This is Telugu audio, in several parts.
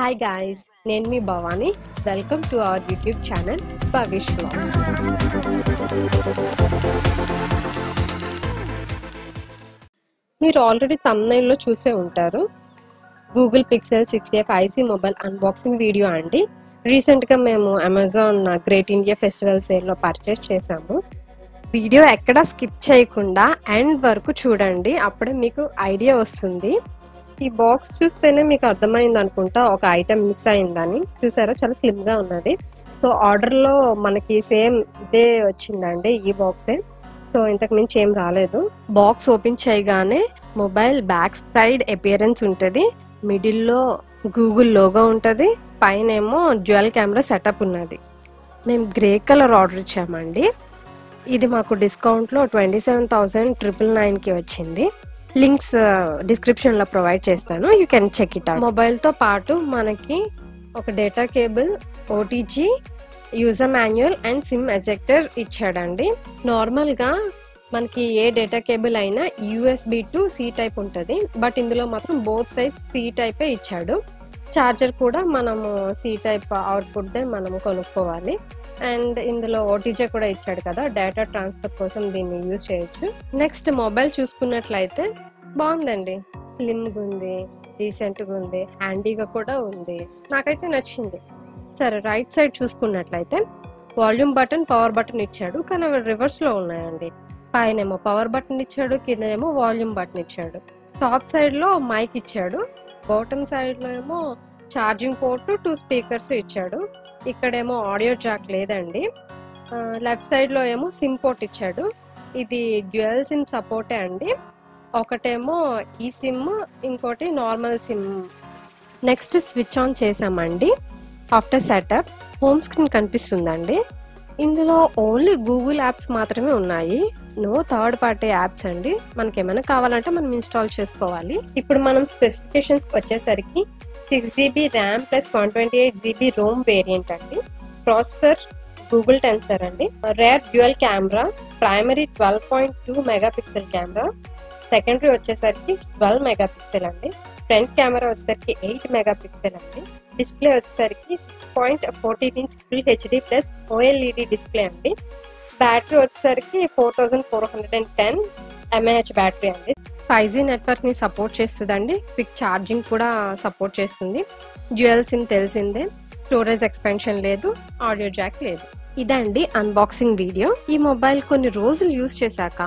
Hi guys, నేను మీ Bhavani. Welcome to our YouTube channel BhaviEsh vlogs. మీరు ఆల్రెడీ thumbnail లో చూసే ఉంటారు. Google Pixel 6a 5G mobile unboxing video అండి. రీసెంట్ గా మేము Amazon Great India Festival sale లో పర్చేస్ చేసాము. వీడియో ఎక్కడ స్కిప్ చేయకుండా ఎండ్ వరకు చూడండి, అప్పుడే మీకు ఐడియా వస్తుంది. ఈ బాక్స్ చూస్తేనే మీకు అర్థమైంది అనుకుంటా ఒక ఐటెం మిస్ అయిందని. చూసారా, చాలా స్లిమ్ గా ఉన్నది. సో ఆర్డర్ లో మనకి సేమ్ ఇదే వచ్చిందండి, ఈ బాక్సే. సో ఇంతకు మించి ఏం రాలేదు. బాక్స్ ఓపెన్ చేయగానే మొబైల్ బ్యాక్ సైడ్ అపియరెన్స్ ఉంటుంది, మిడిల్ లో గూగుల్ లోగో ఉంటుంది, పైన ఏమో డ్యూయల్ కెమెరా సెటప్ ఉన్నది. మేము గ్రే కలర్ ఆర్డర్ ఇచ్చామండి. ఇది మాకు డిస్కౌంట్లో 27,999కి వచ్చింది. లింక్స్ డిస్క్రిప్షన్లో ప్రొవైడ్ చేస్తాను, you can check it out. మొబైల్తో పాటు మనకి ఒక data cable, OTG, user manual and sim ejector ఇచ్చాడండి. నార్మల్గా మనకి ఏ డేటా కేబుల్ అయినా USB to C టైప్ ఉంటుంది, బట్ ఇందులో మాత్రం బోత్ సైడ్స్ C టైపే ఇచ్చాడు. ఛార్జర్ కూడా మనము C టైప్ అవుట్పుట్దే మనము కొనుక్కోవాలి. అండ్ ఇందులో ఓటీజీ కూడా ఇచ్చాడు కదా, డేటా ట్రాన్స్ఫర్ కోసం దీన్ని యూజ్ చేయొచ్చు. నెక్స్ట్ మొబైల్ చూసుకున్నట్లయితే బాగుందండి, స్లిమ్గా ఉంది, డీసెంట్గా ఉంది, హ్యాండీగా కూడా ఉంది, నాకైతే నచ్చింది. సరే, రైట్ సైడ్ చూసుకున్నట్లయితే వాల్యూమ్ బటన్, పవర్ బటన్ ఇచ్చాడు, కానీ అవి రివర్స్లో ఉన్నాయండి. పైనేమో పవర్ బటన్ ఇచ్చాడు, కిందనేమో వాల్యూమ్ బటన్ ఇచ్చాడు. టాప్ సైడ్లో మైక్ ఇచ్చాడు, బాటమ్ సైడ్లో ఏమో ఛార్జింగ్ పోర్ట్, 2 స్పీకర్స్ ఇచ్చాడు. ఇక్కడేమో ఆడియో జాక్ లేదండి. లెఫ్ట్ సైడ్లో ఏమో సిమ్ పోర్ట్ ఇచ్చాడు. ఇది డ్యూయల్ సిమ్ సపోర్టే అండి, ఒకటేమో ఈ సిమ్, ఇంకోటి normal SIM. Next switch on చేసామండి. ఆఫ్టర్ సెటప్ హోమ్ స్క్రీన్ కనిపిస్తుందండి. ఇందులో ఓన్లీ గూగుల్ యాప్స్ మాత్రమే ఉన్నాయి, నో థర్డ్ పార్టీ యాప్స్ అండి. మనకి ఏమైనా కావాలంటే మనం ఇన్స్టాల్ చేసుకోవాలి. ఇప్పుడు మనం స్పెసిఫికేషన్స్ వచ్చేసరికి 6GB RAM plus 128GB Rome variant అండి. ప్రాసెసర్ గూగుల్ టెన్సర్ అండి. Rare dual camera, primary 12.2 megapixel camera, secondary వచ్చేసరికి 12 మెగాపిక్సెల్ అండి. ఫ్రంట్ కెమెరా వచ్చేసరికి 8 మెగాపిక్సెల్ అండి. డిస్ప్లే వచ్చేసరికి 6.14 inch full HD plus OLED display అండి. బ్యాటరీ వచ్చేసరికి 4410 mAh బ్యాటరీ అండి. 5G నెట్వర్క్ ని సపోర్ట్ చేస్తుందండి. క్విక్ ఛార్జింగ్ కూడా సపోర్ట్ చేస్తుంది. డ్యూయల్ సిమ్ తెలిసిందే, స్టోరేజ్ ఎక్స్పెన్షన్ లేదు, ఆడియో జాక్ లేదు. ఇదండి అన్బాక్సింగ్ వీడియో. ఈ మొబైల్ కొన్ని రోజులు యూజ్ చేశాక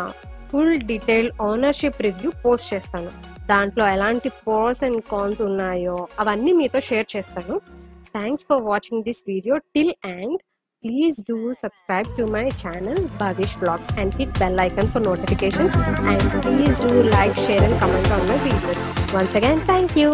full detail ownership review post చేస్తాను. దాంట్లో ఎలాంటి ప్రోస్ అండ్ కాన్స్ ఉన్నాయో అవన్నీ మీతో షేర్ చేస్తాను. Thanks for watching this video till end. Please do subscribe to my channel BhaviEsh vlogs and hit bell icon for notifications, and please do like, share and comment on my videos. Once again, thank you.